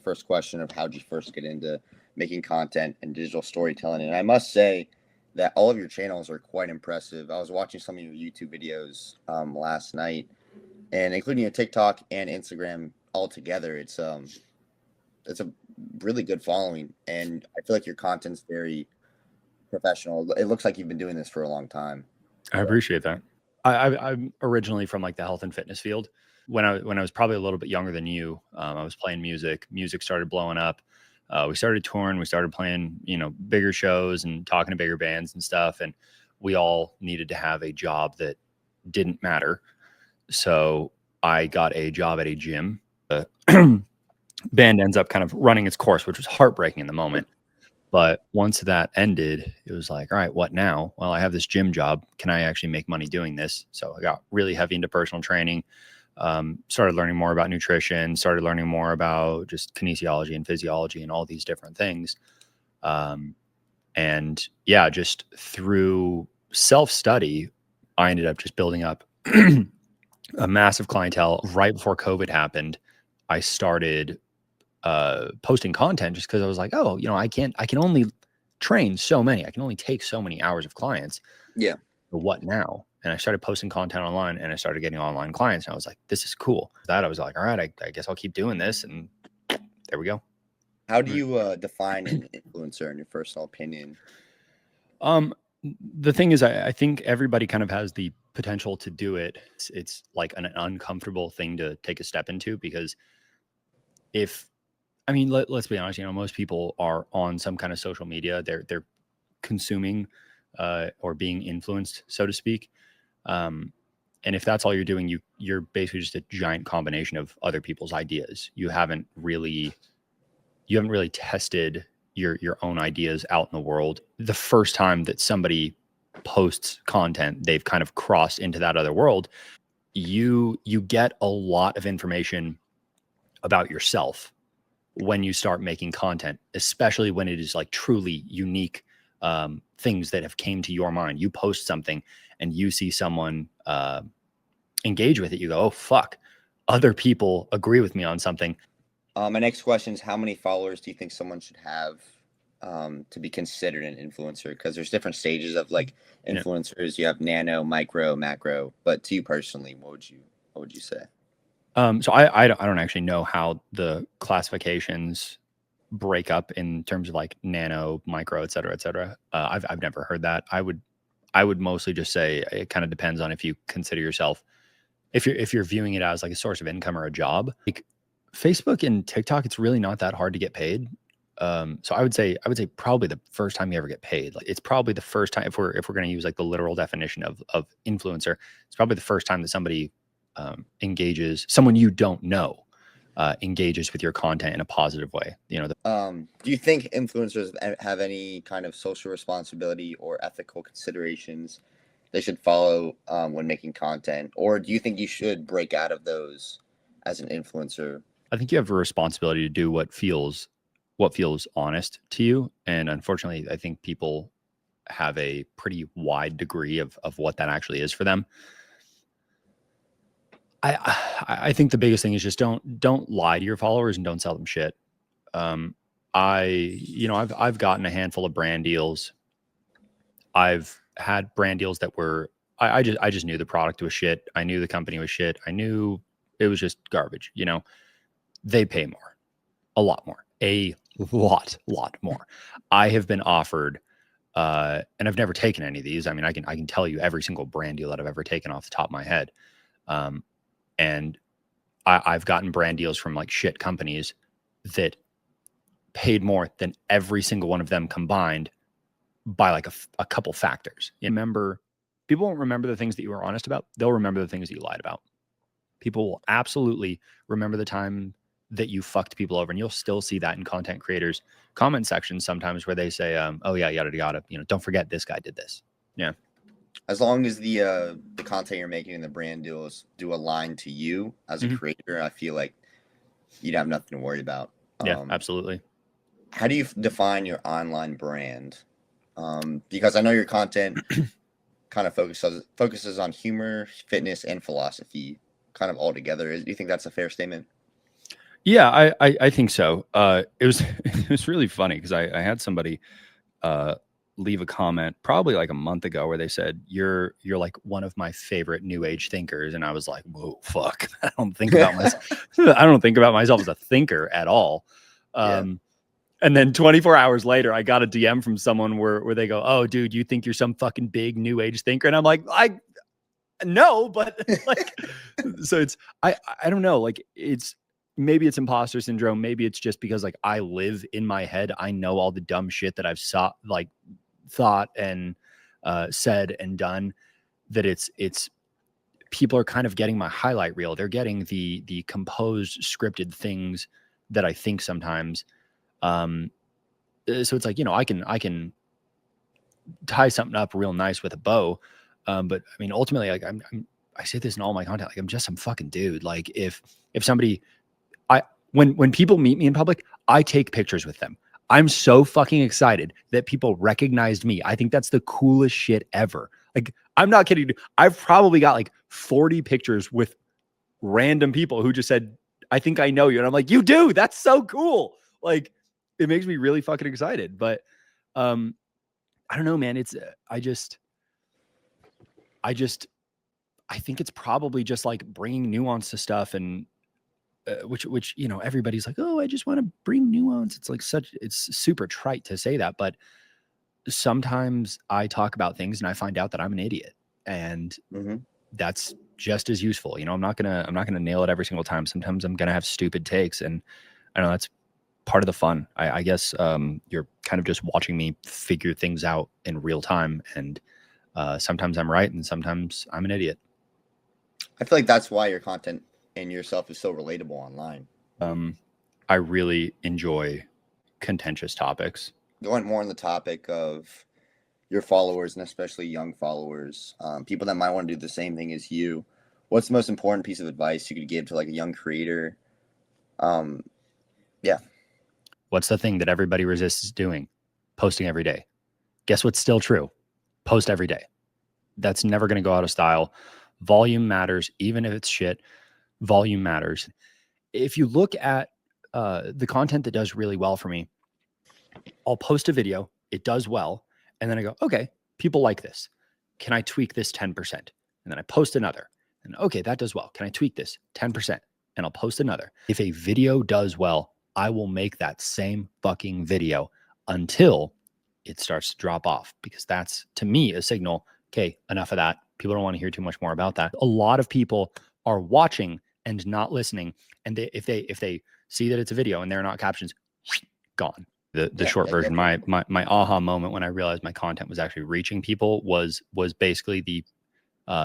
first question of how did you first get into making content and digital storytelling. And I must say that all of your channels are quite impressive. I was watching some of your YouTube videos last night, and including your TikTok and Instagram all together. It's a really good following, and I feel like your content's very professional. It looks like you've been doing this for a long time. I appreciate that. I'm originally from like the health and fitness field. When I was probably a little bit younger than you, I was playing music. Music started blowing up. We started touring. We started playing, bigger shows and talking to bigger bands and stuff. And we all needed to have a job that didn't matter. So I got a job at a gym. The band ends up kind of running its course, which was heartbreaking in the moment. But once that ended, it was like, all right, what now? Well, I have this gym job. Can I actually make money doing this? So I got really heavy into personal training, started learning more about nutrition, started learning more about just kinesiology and physiology and all these different things. And yeah, just through self-study, I ended up just building up a massive clientele. Right before COVID happened, I started posting content just because I was like, oh, I can only train so many. I can only take so many hours of clients. Yeah. But what now? And I started posting content online, and I started getting online clients. And I was like, this is cool. That I was like, all right, I guess I'll keep doing this. And there we go. How do you define an influencer in your personal opinion? The thing is, I think everybody kind of has the potential to do it. It's like an uncomfortable thing to take a step into, because let's be honest, most people are on some kind of social media. They're consuming or being influenced, so to speak. And if that's all you're doing, you're basically just a giant combination of other people's ideas. You haven't really tested your own ideas out in the world. The first time that somebody posts content, they've kind of crossed into that other world. You get a lot of information about yourself when you start making content, especially when it is like truly unique things that have came to your mind. You post something and you see someone engage with it. You go, oh, fuck. Other people agree with me on something. My next question is, how many followers do you think someone should have to be considered an influencer? Because there's different stages of like influencers. You have nano, micro, macro. But to you personally, what would you say? So I don't actually know how the classifications break up in terms of like nano, micro, et cetera, et cetera. I've never heard that. I would mostly just say it kind of depends on if you consider yourself, if you're viewing it as like a source of income or a job. Like Facebook and TikTok, it's really not that hard to get paid. So I would say probably the first time you ever get paid. Like it's probably the first time, if we're going to use like the literal definition of influencer, it's probably the first time that somebody engages, someone you don't know, engages with your content in a positive way. Do you think influencers have any kind of social responsibility or ethical considerations they should follow when making content, or do you think you should break out of those as an influencer? I think you have a responsibility to do what feels honest to you, and unfortunately, I think people have a pretty wide degree of what that actually is for them. I think the biggest thing is just don't lie to your followers and don't sell them shit. I've gotten a handful of brand deals. I've had brand deals that were I just knew the product was shit. I knew the company was shit. I knew it was just garbage. They pay more, a lot more, a lot more. I have been offered, and I've never taken any of these. I mean, I can tell you every single brand deal that I've ever taken off the top of my head. And I've gotten brand deals from like shit companies that paid more than every single one of them combined by like a couple factors. People won't remember the things that you were honest about. They'll remember the things that you lied about. People will absolutely remember the time that you fucked people over. And you'll still see that in content creators' comment sections sometimes where they say, oh yeah, yada, yada, don't forget this guy did this. Yeah. As long as the content you're making in the brand deals do align to you as a creator, I feel like you'd have nothing to worry about. Yeah, absolutely. How do you define your online brand? Because I know your content kind of focuses on humor, fitness, and philosophy kind of all together. Do you think that's a fair statement? Yeah, I think so. It was it was really funny because I had somebody uh leave a comment probably like a month ago where they said you're like one of my favorite new age thinkers, and I was like, whoa, fuck. I don't think about myself. I don't think about myself as a thinker at all. Yeah. Um, and then 24 hours later, I got a DM from someone where they go, "Oh, dude, you think you're some fucking big new age thinker?" And I'm like, I no, but like, so it's I don't know, like it's maybe it's imposter syndrome, maybe it's just because like I live in my head, I know all the dumb shit that I've saw like thought and said and done, that it's people are kind of getting my highlight reel. They're getting the composed scripted things that I think sometimes. Um, so it's like, you know, I can tie something up real nice with a bow. But I mean, ultimately, like I say this in all my content, like I'm just some fucking dude. Like if somebody, I when people meet me in public, I take pictures with them. I'm so fucking excited that people recognized me. I think that's the coolest shit ever. Like I'm not kidding. I've probably got like 40 pictures with random people who just said, "I think I know you," and I'm like, "You do? That's so cool!" Like it makes me really fucking excited. But um, I don't know, man. It's I just I think it's probably just like bringing nuance to stuff, and which you know everybody's like, oh, I just want to bring nuance. It's like it's super trite to say that, but sometimes I talk about things and I find out that I'm an idiot, and Mm-hmm. that's just as useful. You know, I'm not gonna nail it every single time. Sometimes I'm gonna have stupid takes, and I know that's part of the fun. I guess you're kind of just watching me figure things out in real time, and sometimes I'm right and sometimes I'm an idiot. I feel like that's why your content and yourself is so relatable online. Um, I really enjoy contentious topics. Going more on the topic of your followers and especially young followers, people that might want to do the same thing as you, what's the most important piece of advice you could give to like a young creator? Um, yeah. What's the thing that everybody resists doing? Posting every day. Guess what's still true? Post every day. That's never going to go out of style. Volume matters, even if it's shit. Volume matters. If you look at the content that does really well for me, I'll post a video, it does well, and then I go, okay, people like this. Can I tweak this 10%? And then I post another. And okay, that does well. Can I tweak this 10%? And I'll post another. If a video does well, I will make that same fucking video until it starts to drop off, because that's to me a signal. Okay, enough of that. People don't want to hear too much more about that. A lot of people are watching and not listening. And if they see that it's a video and they're not captions, gone. The Yeah. short I version, definitely. my aha moment when I realized my content was actually reaching people was basically the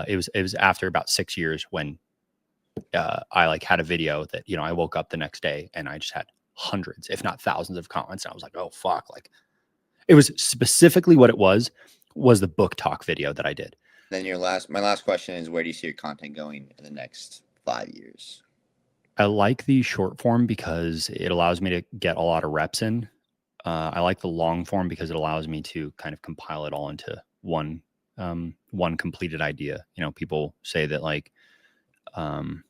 it was after about 6 years when I like had a video that, you know, I woke up the next day and I just had hundreds, if not thousands of comments. And I was like, oh fuck. Like it was specifically what it was the book talk video that I did. Then my last question is, where do you see your content going in the next 5 years? I like the short form because it allows me to get a lot of reps in. I like the long form because it allows me to kind of compile it all into one completed idea. You know, people say that like um,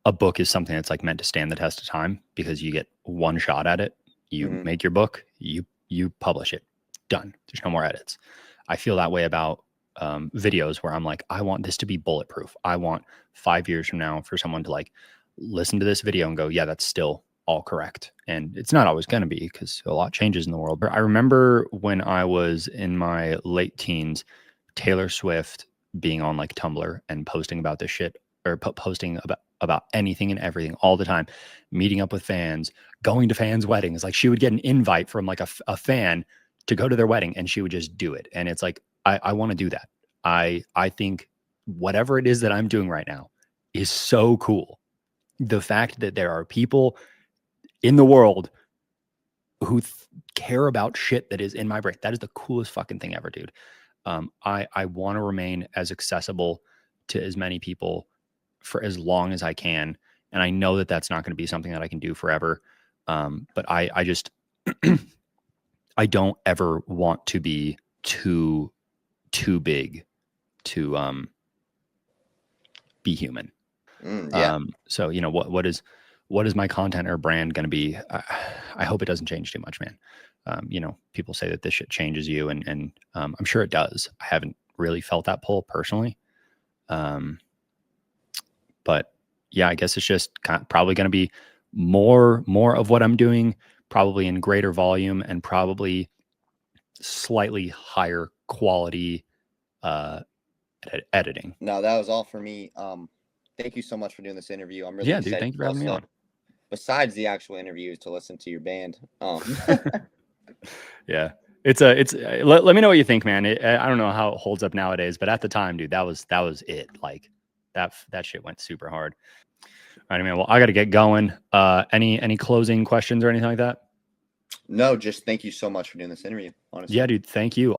a book is something that's like meant to stand the test of time because you get one shot at it. You Mm-hmm. make your book, you publish it, done. There's no more edits. I feel that way about videos where I'm like, I want this to be bulletproof. I want 5 years from now for someone to like listen to this video and go, yeah, that's still all correct. And it's not always going to be because a lot changes in the world. But I remember when I was in my late teens, Taylor Swift being on like Tumblr and posting about this shit, or posting about anything and everything all the time, meeting up with fans, going to fans' weddings. Like she would get an invite from like a fan to go to their wedding and she would just do it. And it's like, I want to do that. I think whatever it is that I'm doing right now is so cool. The fact that there are people in the world who care about shit that is in my brain, that is the coolest fucking thing ever, dude. I want to remain as accessible to as many people for as long as I can, and I know that that's not going to be something that I can do forever. But I just I don't ever want to be too big to be human. Yeah. So, you know, what is my content or brand going to be? I hope it doesn't change too much, man. You know, people say that this shit changes you, and I'm sure it does. I haven't really felt that pull personally. But yeah, I guess it's just probably going to be more of what I'm doing, probably in greater volume and probably slightly higher quality uh, editing. No, that was all for me. Thank you so much for doing this interview. I'm really Yeah, dude, excited. thank you for having me on. Besides the actual interview, is to listen to your band. Yeah, let me know what you think, man. I don't know how it holds up nowadays, but at the time, dude, that was it. Like that shit went super hard. All right, man. Well, I got to get going. Any closing questions or anything like that? No, just thank you so much for doing this interview. Honestly. Yeah, dude. Thank you.